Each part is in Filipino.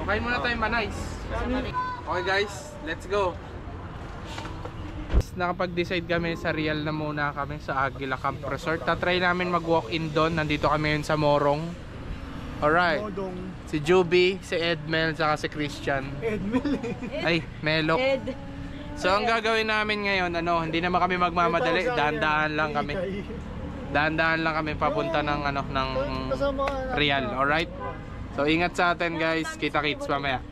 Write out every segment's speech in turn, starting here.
Kain muna tayo Manays. Okay guys, let's go. Nakapag-decide kami sa Real na muna kami sa Aguila Camp Resort. Tatry namin mag-walk-in doon. Nandito kami ngayon sa Morong. Alright. Si Juby, si Edmel, saka si Christian. Edmel Ay, Melok. So ang gagawin namin ngayon, hindi naman kami magmamadali. Dahan-dahan lang kami. Dahan-dahan lang kami papunta ng Real. Alright. So ingat sa atin guys. Kita-kits mamaya.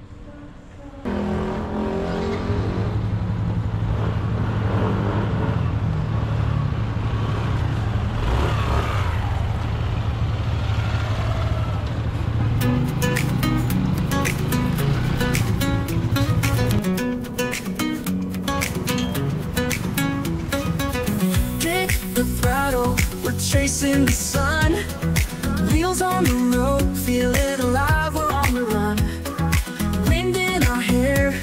Chasing the sun, wheels on the road, feel it alive, we're on the run. Wind in our hair,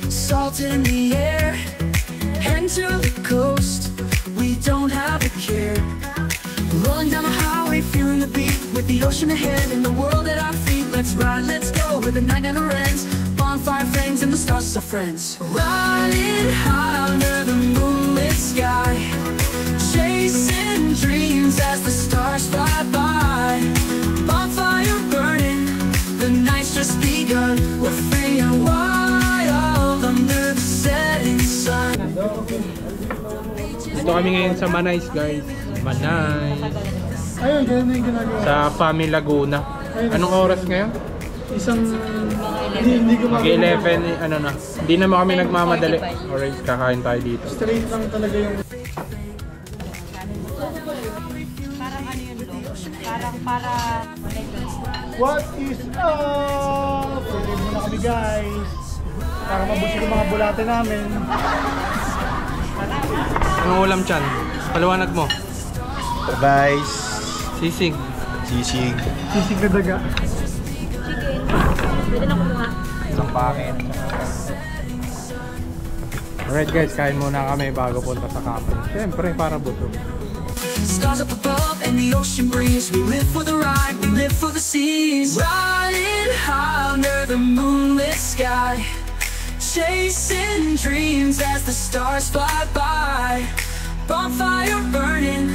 salt in the air, heading to the coast, we don't have a care. Rolling down the highway, feeling the beat, with the ocean ahead and the world at our feet. Let's ride, let's go, where the night never ends. Bonfire flames and the stars are friends. Riding high under the moonlit sky, chasing dreams as the stars fly by. Bonfire burning, the night's just begun. We're free and wild under the setting sun. Dito kami ngayon sa Manays guys. Manays. Ayun, ganun na yung ginagawa. Sa Pami Laguna. Anong oras ngayon? Hindi ko Mag-11, Hindi naman kami nagmamadali. Alright, kakain tayo dito. Straight lang talaga yung... Parang ano yun, Lo? Para... What is up? Pwede muna kami guys. Para mabusig yung mga bulate namin. Anong ulam Chan? Paliwanag mo. Guys, Sisig. sisig. Sisig na daga. Chicken. Pwede na kumuha. Isang packet. Alright guys, kain muna kami bago punta sa camping. Siyempre, para busog. Stars up above and the ocean breeze. We live for the ride, we live for the seas. Riding high under the moonlit sky, chasing dreams as the stars fly by. Bonfire burning,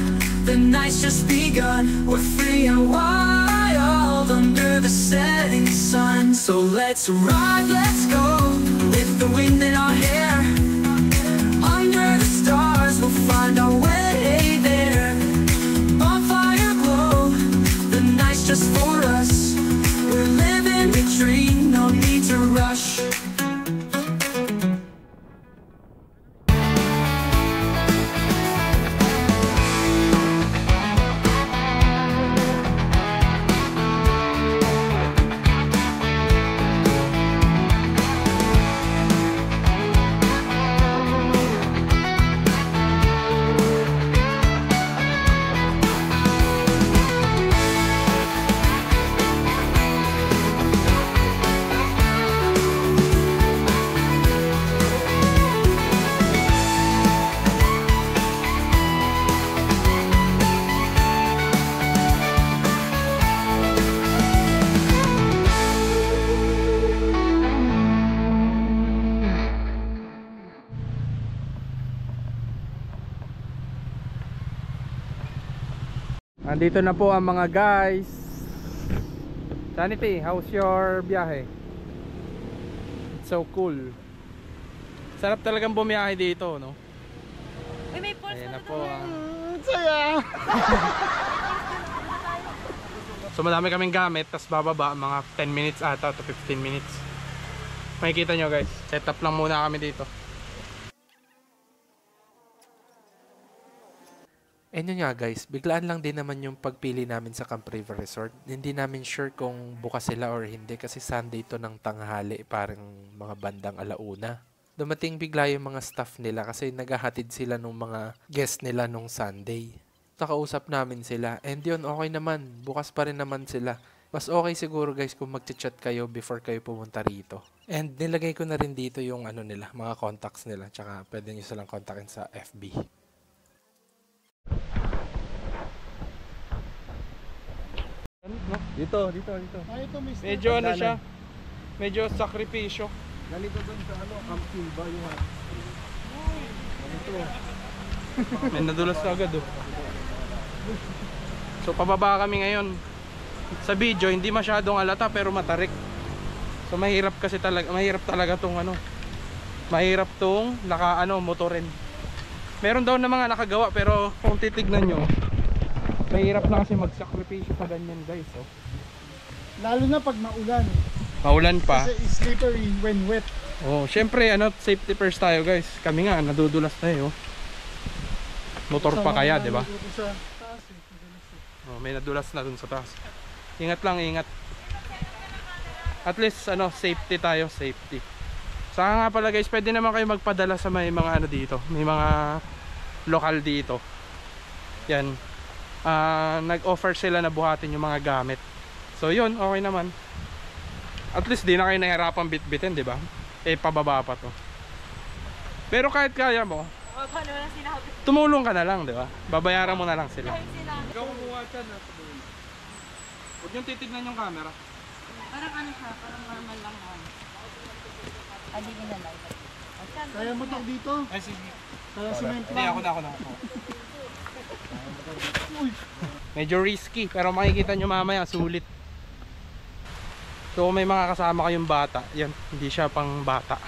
the night's just begun. We're free and wild under the setting sun. So let's ride, let's go, with the wind in our hair. Under the stars we'll find our way there. Bonfire glow, the night's just for us. We're living the dream, no need to rush. Nandito na po ang mga guys. Sanity, how's your biyahe? It's so cool. Sarap talagang bumiyahe dito, no? Uy, may pulse Ayan na na po ang... Saya! So madami kaming gamit, tas bababa mga 10 minutes ata to 15 minutes. Makikita nyo guys, set up lang muna kami dito. And yun nga guys, biglaan lang din naman yung pagpili namin sa Camp River Resort. Hindi namin sure kung bukas sila or hindi kasi Sunday to ng tanghali, parang mga bandang alauna. Dumating bigla yung mga staff nila kasi naghahatid sila nung mga guest nila nung Sunday. Nakausap namin sila and yun okay naman, bukas pa rin naman sila. Mas okay siguro guys kung mag-chat kayo before kayo pumunta rito. And nilagay ko na rin dito yung nila, mga contacts nila, tsaka pwede nyo silang kontakin sa FB. Dito. Ay, ito, mister. Medyo ano siya, Medyo sakripisyo. Ganito doon sa ano, Camp Silva yung ganito. May nadulas na agad oh. So pababa kami ngayon. Sa video hindi masyadong alata pero matarik. So mahirap kasi talaga, mahirap talaga tong ano. Mahirap tong motorin. Meron daw na mga nakagawa pero kung titignan nyo, mahirap na kasi magsakripisyo sa ganyan guys oh. Lalo na pag maulan. Maulan pa. Kasi it's slippery when wet. Oh, syempre safety first tayo guys. Kami nga nadudulas tayo. Motor pa kaya, 'di ba? Sa taas eh. Oh, may nadulas na dun sa taas. Ingat lang, ingat. At least safety tayo, safety. Saka nga pala guys, pwede naman kayo magpadala sa may mga dito. May mga lokal dito. Yan. Nag-offer sila na buhatin yung mga gamit. So yun, okay naman. At least di na kayo nahirapan bitbitin, 'di ba? Pababa pa to. Pero kahit kaya mo, Paano na sinabi? tumulong ka na lang, 'di ba? Babayaran mo na lang sila. Kahit sinabi. Ikaw kumuha dyan ha. Huwag niyong titignan yung camera. Parang ano siya, parang normal lang naman. Aligin na live. Kaya mo to dito. Ay sige. Kaya cement Hindi, lang. ako na. Medyo risky, pero makikita nyo mamaya, sulit. So kung may mga kasama kayong bata, yan, hindi siya pang bata.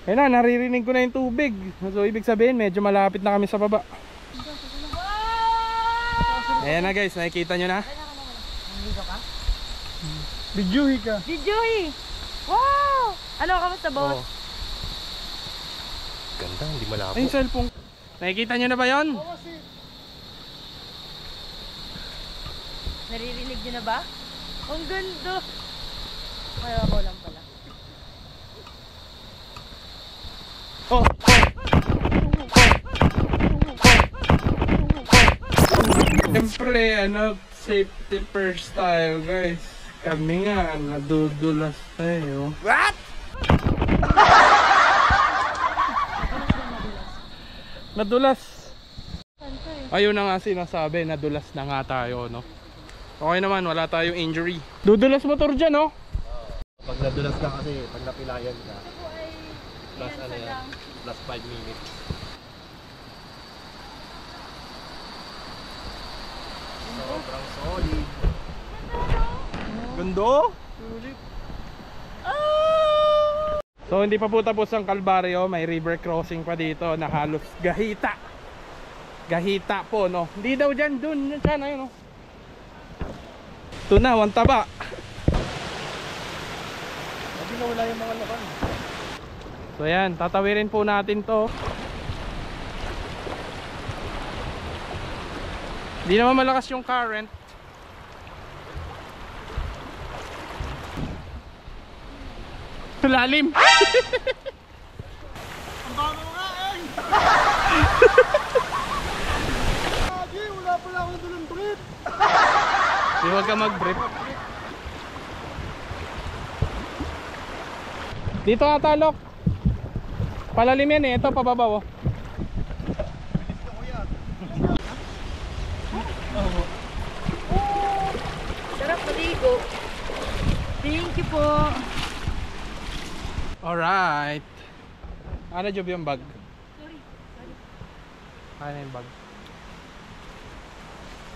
Ayun na, naririnig ko na yung tubig. So ibig sabihin, medyo malapit na kami sa baba. Ayan na guys, nakikita nyo na. Nandito ka? Bidyuhi ka. Bijoy! Wow! Ano, kamusta boss? Oo. Ganda, hindi malabo. Ay, yung cellphone. Nakikita nyo na ba yun? Naririnig niyo na ba? Ang ganda! Kaya ako lang pala. Oh! Siyempre, safety first tayo guys. Kami nga, nadudulas tayo. What? Nadulas. Ayun na nga sinasabi, nadulas na nga tayo, no? Okay naman, wala tayong injury. Dudulas motor dyan, no? Pag nadulas ka kasi, pag napilayan ka, plus plus 5 minutes. Sobrang solid. Gundo? So hindi pa po tapos ang Kalbaryo, may river crossing pa dito na halos gahita. Gahita po, no? Hindi daw dyan, dun, dyan, ayun, no? Ito na, wantaba. Hindi na wala yung mga laban. So yan, tatawirin po natin to. Hindi naman malakas yung current. Lalim. Ang bago nga eh! Lagi, wala pala akong doon trip. Di wag ka mag-brief. Dito atalok. Palalim yan eh. Ito pababaw. Sarap maligo. Thank you po. Alright. Ano job yung bag? Sorry. Ano yung bag?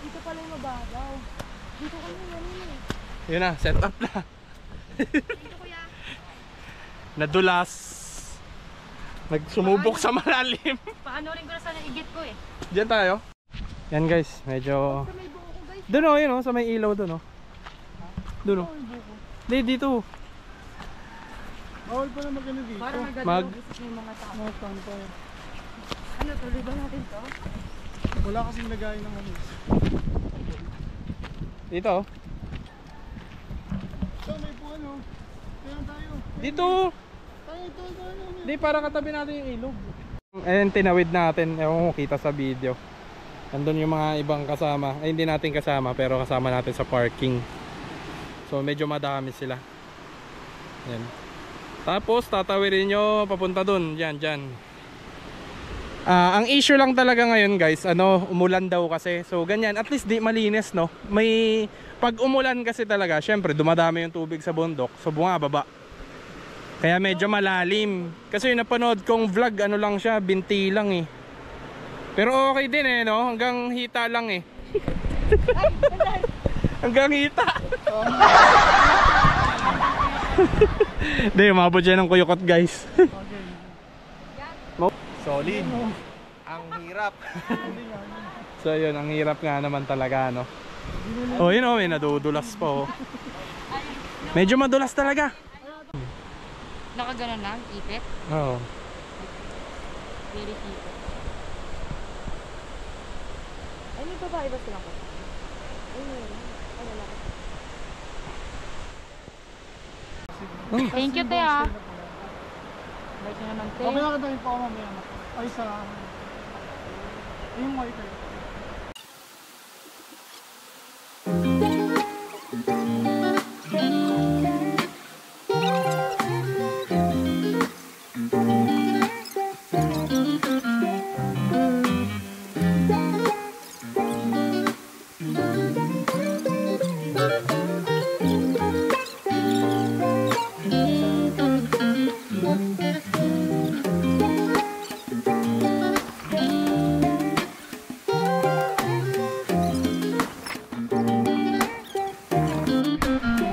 Dito pala yung mababaw. Dito kami ganun eh. Yun na, set up na. Dito kuya. Nadulas. Nagsumubok sa malalim. Paano rin ko na sana igit ko eh. Diyan tayo. Yan guys, medyo... Sa may buko ko guys. Doon o, yun o, sa may ilaw doon o. Doon o. Hindi, dito. Bawal pala magano dito. Parang Mag- nagagalaw isip yung mga tao. Mga tampa. Ano, tuloy ba natin to? Wala kasing lagay ng ano. Dito o. So may po ano. Kaya tayo. Dito. Tayo. Hindi, para katabi natin yung ilog. Ayan, tinawid natin. Ewan ko kita sa video. Nandun yung mga ibang kasama. Ay, hindi natin kasama, pero kasama natin sa parking. So, medyo madami sila. Yan. Tapos, tatawirin nyo papunta dun. Dyan. Ang issue lang talaga ngayon, guys, umulan daw kasi. So, ganyan. At least, di malinis, no? May... Pag umulan kasi talaga, syempre, dumadami yung tubig sa bundok. So, bumababa. Kaya medyo malalim. Kasi yung napanood kong vlog, ano lang siya, binti lang eh. Pero okay din eh, no? Hanggang hita lang eh. Hanggang hita. Hindi, umabot siya ng kuyukot guys. Solid. Ang hirap. So yun, ang hirap nga naman talaga, no? Oh, yun oh, may nadudulas pa oh. Medyo madulas talaga. Nakaganon lang, ipit. Oo. Very ipit. Ay, may babae ba silang kasama? Ay, meron. Ay, lalaki. Thank you, te ah. Bait nyo naman, te. Okay na kita yung pa mamaya na. Ay, sa... Yung white eh.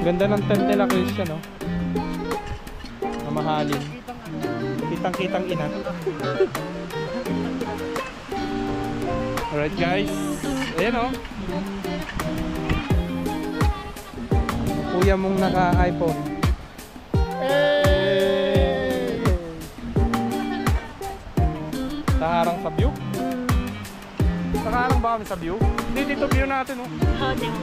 Ganda ng tent nila Christian, no? Mamahalin. Kitang-kitang ina. Alright guys. Ayan o. Kuya mong naka-iPhone. Hey! Taharang sa view? Nakaharang ba kami sa view? Hindi, dito view natin, oh. Oo, di mo.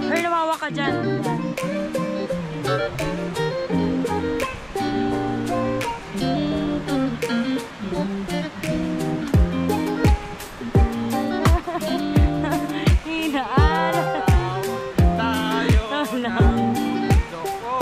Ay, lumawa ka dyan. Hinaan. Tayo ng mundo ko.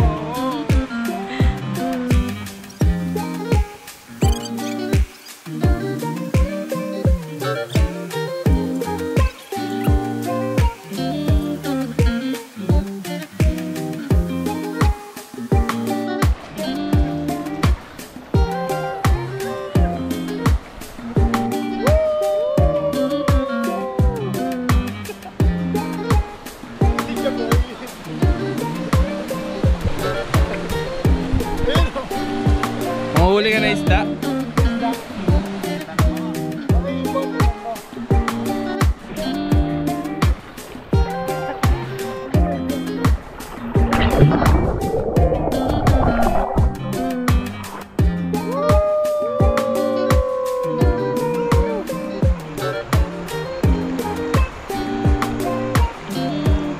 Mahuli ka na isda?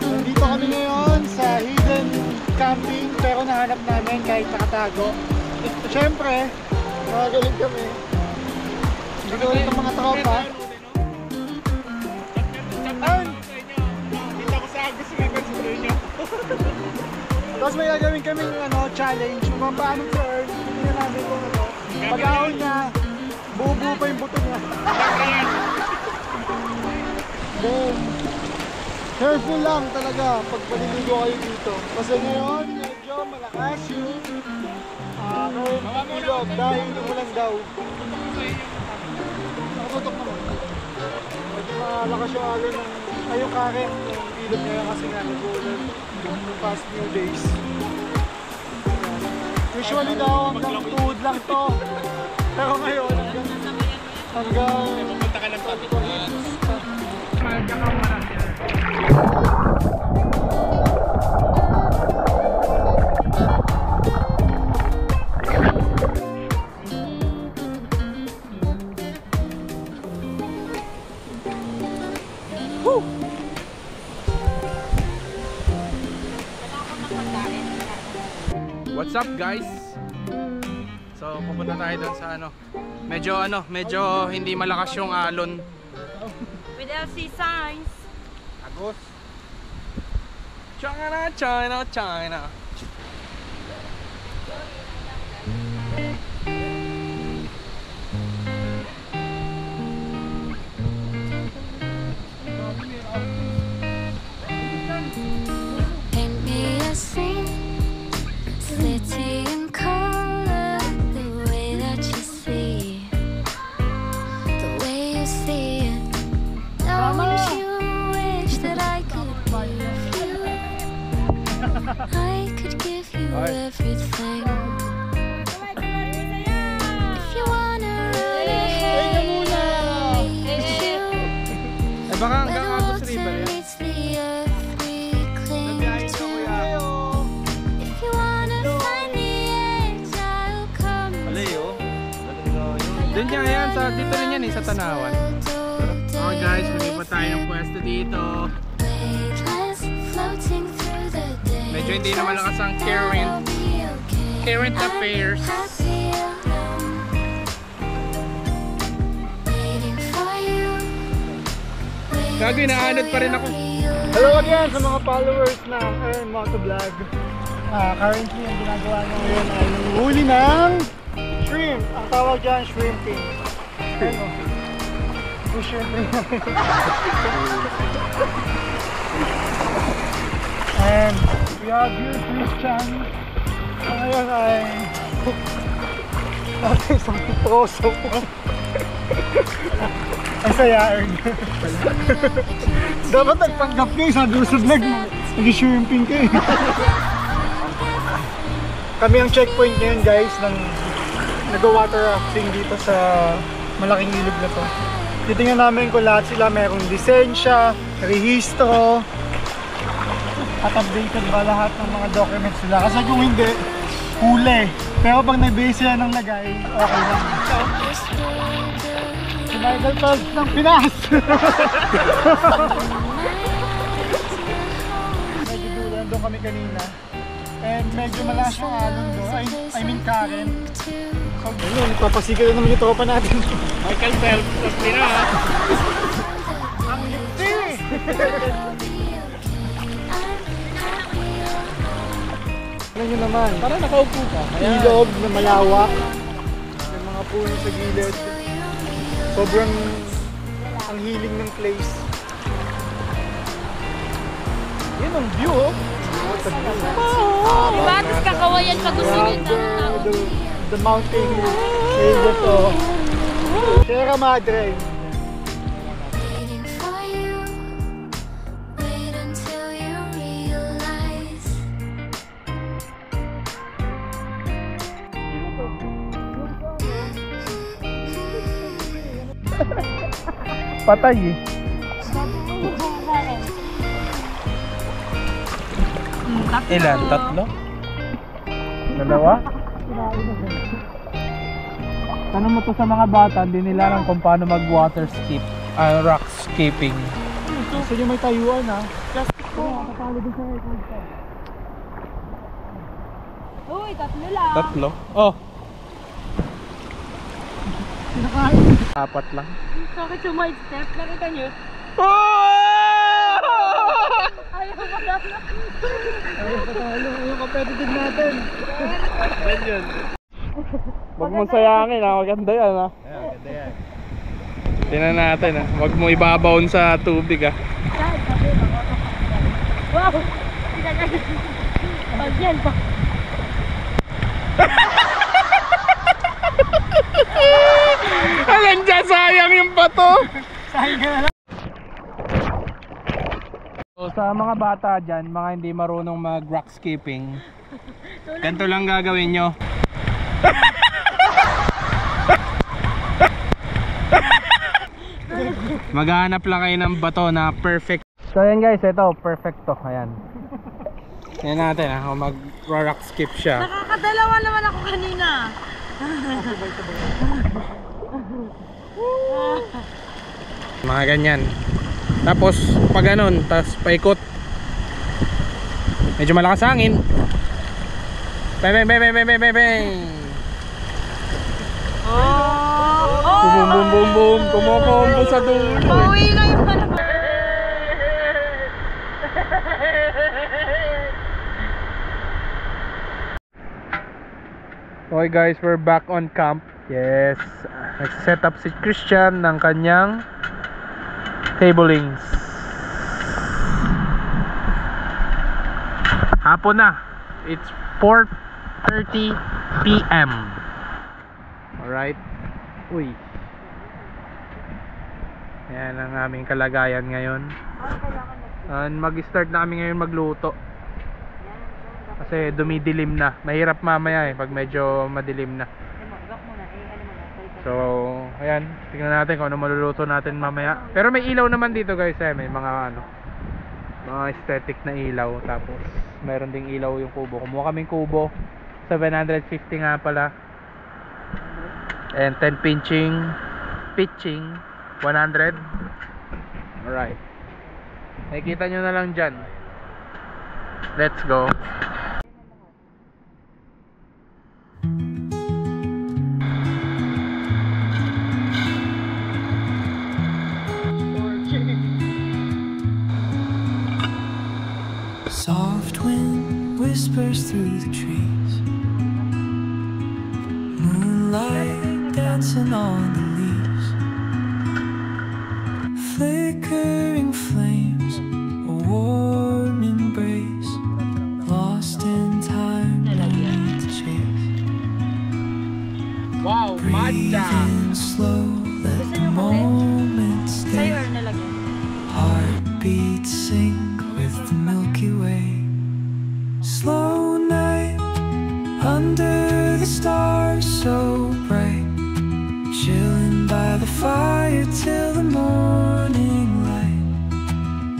Nandito kami ngayon sa hidden camping pero nahanap namin kahit nakatago. Siyempre, magaling kami. Hindi ko ulit ang mga tropa. Ayun! Dito ko sa Agus Rivers nyo. Tapos may gagawin kaming challenge. Kung paano sa Earth, hindi na namin kung ano. Pag-ahon niya, bubuo pa yung buto niya. Then, careful lang talaga pag paliligo kayo dito. Kasi ngayon, medyo malakas yung ilog dahil umulan daw. Nakaputok naman. Medyo malakas yung alon yung current ng ilog ngayon kasi nga nag-uulan the past few days. Usually daw hanggang tuhod lang to. Pero ngayon hanggang Pupunta ka ng tabi. What's up guys? So pupunta tayo doon sa medyo hindi malakas yung alon. With LC signs. Agos. China, China, China. Paint me a scene, city in color, the way that you see, the way you see it. Don't you wish that I could give you? I could give you everything. If you wanna run ahead, it's you. Eh baka Where hanggang the Agos water River yan. meets the earth, we cling to. If you wanna find the edge, I'll come. Doon niya yan, dito rin yan sa Tanawan. Okay guys, malipat tayo ng pwesto dito. Medyo hindi na malakas ang current affairs. Gagawin, naanod pa rin ako. Hello again sa mga followers ng Aaron Motovlog. Currently, ang ginagawa niya ngayon ay nanguhuli ng shrimp. Ang tawag dyan, shrimping. Ano? Yung shrimping. And we have here Christian. Ngayon ay natin isang proso. Ang sayaan. Dapat nagpanggap kayo sa Duso Vlog mo. Nag-shrimping kayo. Kami ang checkpoint ngayon guys ng nag-water rafting dito sa malaking ilog na to. Titingnan namin kung lahat sila merong lisensya, rehistro, at updated ba lahat ng mga documents nila. Kasi kung hindi, huli. Pero pag nag-base sila ng lagay, okay lang. Michael Phelps ng Pinas! Medyo dulan doon kami kanina. And medyo malakas yung alon doon. I mean Karen. So, ayun, nagpapasigaw naman yung tropa natin. Michael Phelps ng Pinas. Ang lipsi! Alam nyo naman, Parang nakaupo ka. ilog na malawak. May mga puno sa gilid. Sobrang ang hiling ng place. Yan ang view, oh. Diba? Tapos kakawayan pag gusto nyo ng The mountain ranges, oh. Sierra Madre. Waiting for you, wait until you realize. Patay eh. Ilan? Tatlo? Dalawa? Tanong mo to sa mga bata, hindi nila alam kung paano mag-water skip. Rock skipping. Gusto nyo may tayuan ha? Plastic ko. Nakapalo din sa record ka. Uy, tatlo lang. Tatlo? Oh. Kinakain. Apat lang. Bakit sumide step? Nakita nyo? Ayaw ko lang. Ayaw patalo. Ayaw competitive natin. Yan yun. Huwag mong sayangin ha, maganda yan ha. Ganda yan. Tingnan natin ha, huwag mo ibabaon sa tubig ha. Wow! Pag yan pa. Alam dyan, sayang yung bato. Sayang ka na lang. So, sa mga bata dyan, mga hindi marunong mag rock skipping, ganito lang gagawin nyo. Maghanap lang kayo ng bato na perfect. So ayan guys, ito perfect to. Ayan. Tingnan natin ha, kung mag rock skip siya. Nakakadalawa naman ako kanina. Mga ganyan. Tapos pag ganun, tapos paikot. Medyo malakas hangin. Bang, bang, bang, bang, bang, bang, bang. Boom, boom, boom, boom. Kumukombo sa dulo. Pauwi na yung ano. Okay guys, we're back on camp. Yes, nag-set up si Christian ng kanyang tablings. Hapon na. It's 4:30 PM. Alright. Uy. Yan ang aming kalagayan ngayon. Mag-start na kami ngayon magluto. Kasi dumidilim na. Mahirap mamaya pag medyo madilim na. So, ayan, tingnan natin kung ano maluluto natin mamaya. Pero may ilaw naman dito guys, may mga mga aesthetic na ilaw. Tapos meron ding ilaw yung kubo. Kumuha kaming kubo, 750 nga pala. And 10 pitching 100. Alright, nakikita nyo na lang dyan. Let's go. Soft wind whispers through the trees, moonlight dancing on the leaves, flickering flames, a warm embrace, lost in time, no need to chase. Wow, Breathing slow, let the moment stay, Sa'yo or nalagyan? heartbeats sing with the Milky Way. Slow night under the stars so bright, chilling by the fire till the morning light.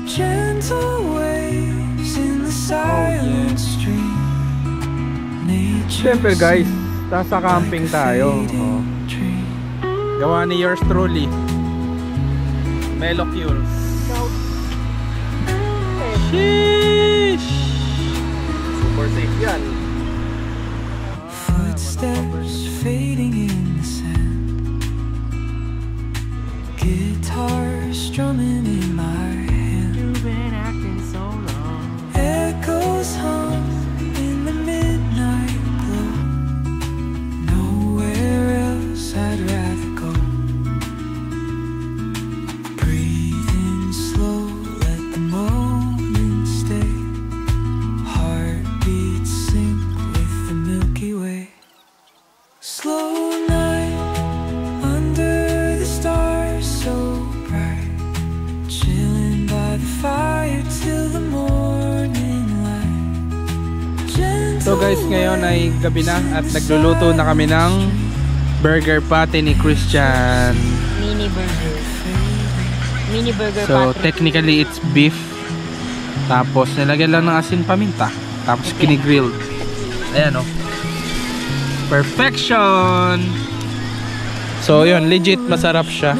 Gentle waves in the silent stream. Siyempre guys, nasa camping tayo. Gawa ni yours truly, Melo Fuels. Sheesh! Super safe yan. Footsteps fading in the sand, guitar strumming in my hand. You've been acting so long. Echoes hum in the midnight glow. Nowhere else I'd rather go. Breathe in slow, let the moment stay. Heartbeats sync with the Milky Way. Slow night under the stars so bright, chilling by the fire till the morning light. So guys, ngayon ay gabi na at nagluluto na kami ng burger patty ni Christian. Mini burger. Mini burger So patty. technically it's beef. Tapos nilagyan lang ng asin paminta. Tapos kinigrilled. Ayan o. Perfection! So yun, legit masarap siya.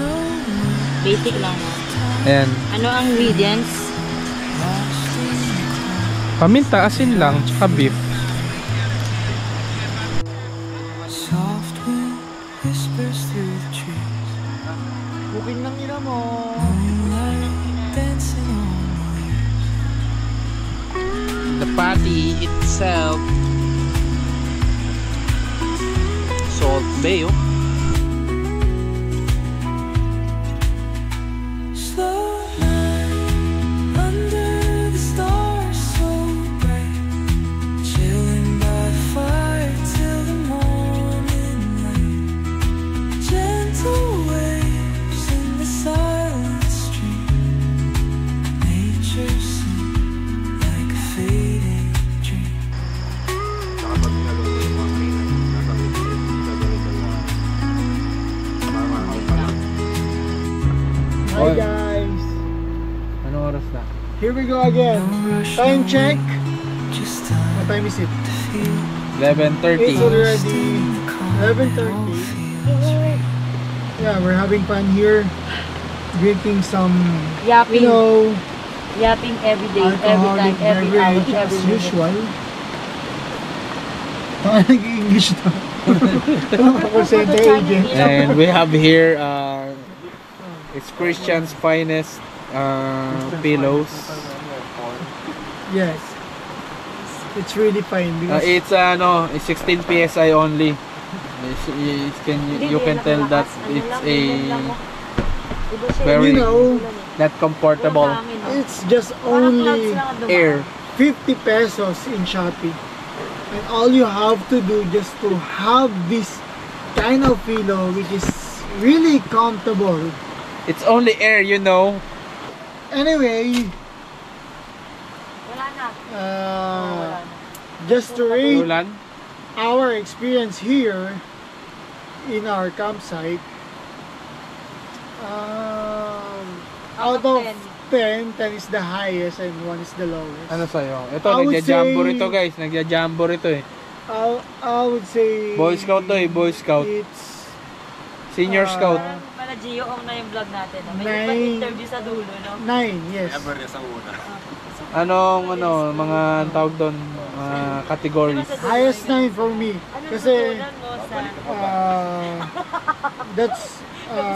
Basic lang. Ayan. Ano ang ingredients? Paminta, asin lang, tsaka beef. Soft wind whispers through the trees, Booking ng ina mo. moonlight dancing on the leaves. The patty itself, Salt Bay, oh. Slow night under the stars so bright, chilling by the fire till the morning light. Gentle waves in the silent stream. Nature sings like a fading dream. Hi guys. Anong oras na? Here we go again. Time check. Just What time is it? to feel 11:30. It's already 11:30. Yeah, we're having fun here. Drinking some, Yapping. you know, Yapping every day, every alcoholic time, every hour, beverage every as minute. usual. Nag-English to. Call center agent. And we have here, it's Christian's finest pillows. Yes. It's really fine because It's 16 PSI only. You can tell that it's a very you know, not comfortable it's just only air. 50 pesos in Shopee. And all you have to do just to have this kind of pillow which is really comfortable. It's only air, you know. Anyway, just to rate Ulan. our experience here in our campsite, out of 10 is the highest and 1 is the lowest. Ano sa'yo? Ito, I would nagja-jumbo say- rito guys. Nagja-jumbo rito eh. I would say Boy Scout to eh, Boy Scout. it's Senior Scout. Pala Gio, na yung vlog natin. No? May Nine. interview sa dulo, no? 9, yes. Anong mga tawag doon? Categories. Highest 9 for me. Ano Kasi susulan mo sa... that's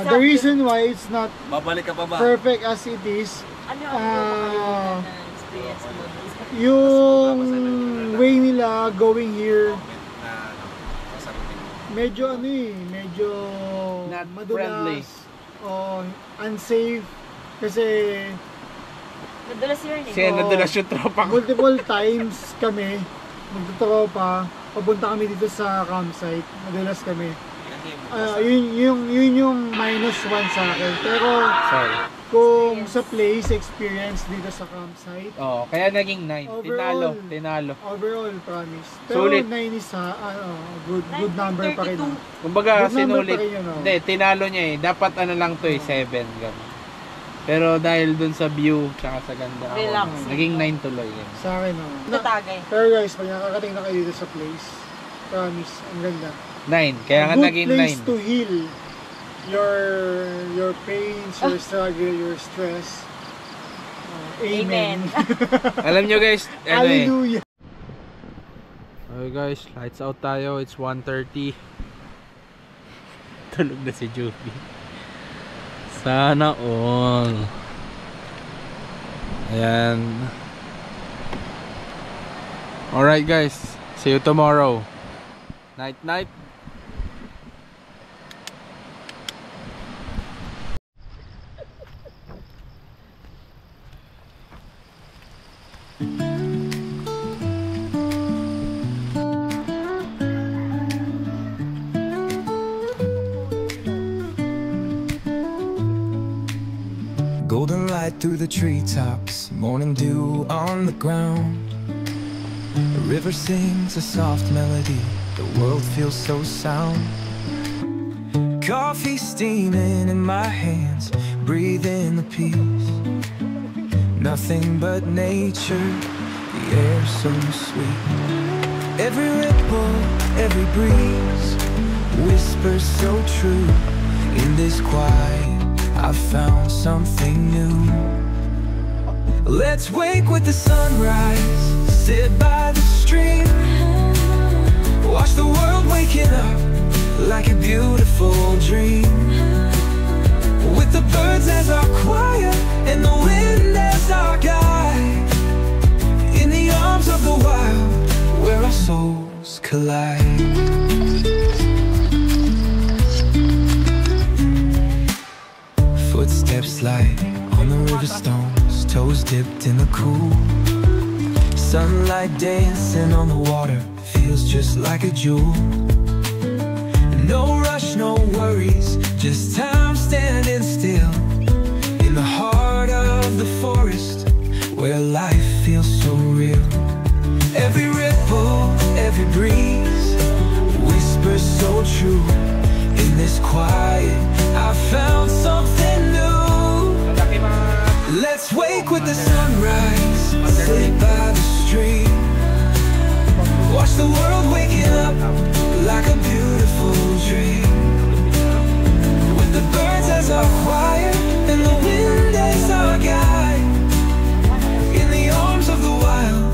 the reason why it's not Babalik ka pa ba? perfect as it is. Ano ang experience mo? Yung way nila going here, medyo medyo Not madulas friendly. o unsafe kasi Nadulas yun eh. Kasi nadulas yung tropa ko. multiple times kami magtutropa, papunta kami dito sa campsite, madulas kami. Yun yung -1 sa akin. Pero Sorry. kung sa place experience dito sa campsite, Oh, kaya naging 9. Tinalo. Overall. Tinalo. overall promise. Pero Sulit. 9 is good number pa rin. 32. Kumbaga, Good number sinulit. pa rin yun, oh. Hindi, tinalo niya eh. Dapat lang to eh, 7. Ganun. Pero dahil dun sa view, tsaka sa ganda ako, Relax. naging 9 tuloy. Ganun. Sa akin, Tatagay. Pero guys, pag nakakating na kayo dito sa place, promise, ang ganda. 9. Kaya nga Good naging place 9. to heal your pains, your struggle, your stress. Amen. Alam nyo guys, ano eh. Hallelujah. Okay guys, lights out tayo. It's 1:30. Tulog na si Juby. Sana all. Ayan. Alright guys, see you tomorrow. Night night. Golden light through the treetops, morning dew on the ground. The river sings a soft melody, the world feels so sound. Coffee steaming in my hands, breathing the peace. Nothing but nature, the air so sweet. Every ripple, every breeze, whispers so true. In this quiet, I found something new. Let's wake with the sunrise, sit by the stream, watch the world waking up like a beautiful dream. With the birds as our choir and the wind as our guide, in the arms of the wild where our souls collide. Footsteps light on the river stones, toes dipped in the cool. Sunlight dancing on the water, feels just like a jewel. No rush, no worries, just time standing still. In the heart of the forest, where life feels so real. Every ripple, every breeze, whispers so true. In this quiet, I found something new. Let's wake with the sunrise, sit by the stream, watch the world waking up like a beautiful dream. With the birds as our choir and the wind as our guide, in the arms of the wild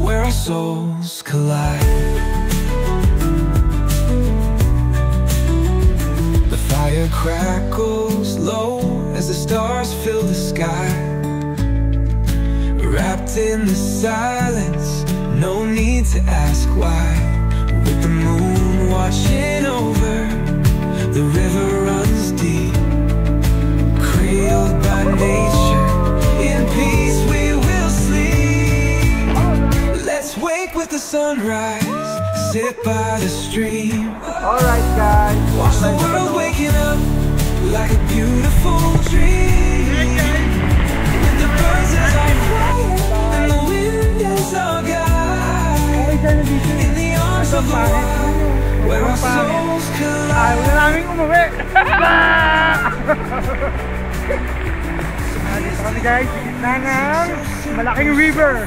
where our souls collide. crackles low as the stars fill the sky. Wrapped in the silence, no need to ask why. With the moon watching over, the river runs deep. Cradled by nature, in peace we will sleep. Let's wake with the sunrise, sit by the stream. Alright guys. Watch the world waking up like a beautiful dream. With the birds as I quiet and the wind is our guide. In the arms of the wild, where our souls collide. Ayaw na namin umuwi. Dito kami guys, sa gitna ng malaking river.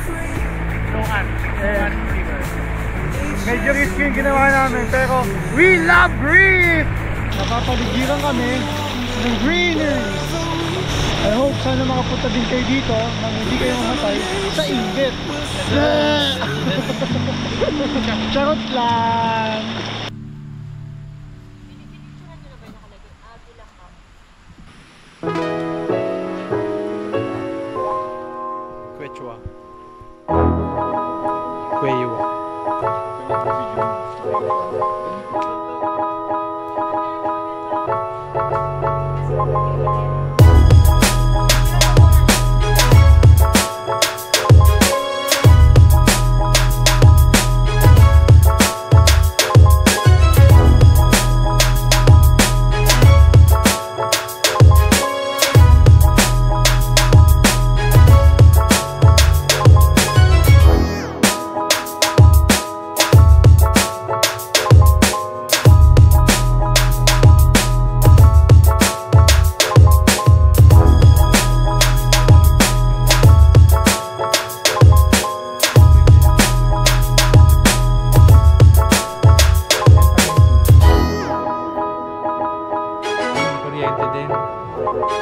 Medyo risky yung ginawa namin, pero we love Greece! Napapaligiran kami ng greenery. I hope sana makapunta din kayo dito nang hindi kayo mamatay sa inggit. Charot lang! Quechua. Quechua.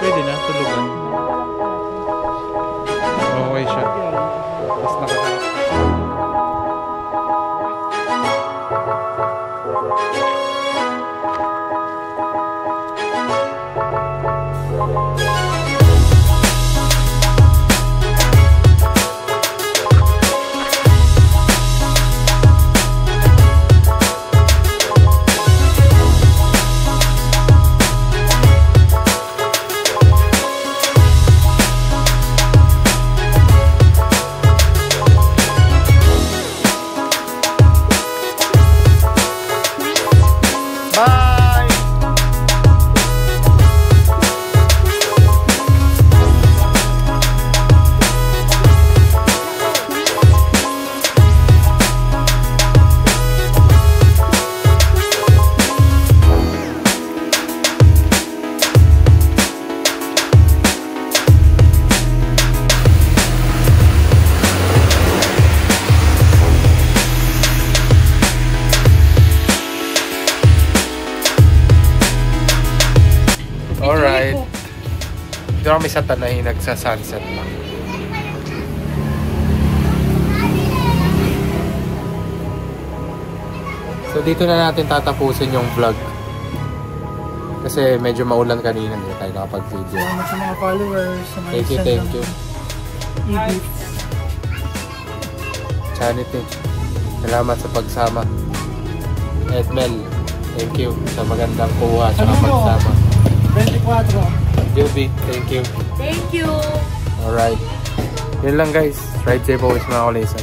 Pwede na, tulugan. Okay siya. Mas nakaharap. Alright. Dito kami sa Tanay, nagsa-sunset lang. So dito na natin tatapusin yung vlog. Kasi medyo maulan kanina, hindi tayo nakapag-video. Salamat sa mga followers, sa mga Thank you. Edith. Charity, salamat sa pagsama. Edmel, thank you sa magandang kuha sa pagsama. 24. Juby, thank you. Thank you! Alright. Yun lang guys. Ride safe always mga kulisa.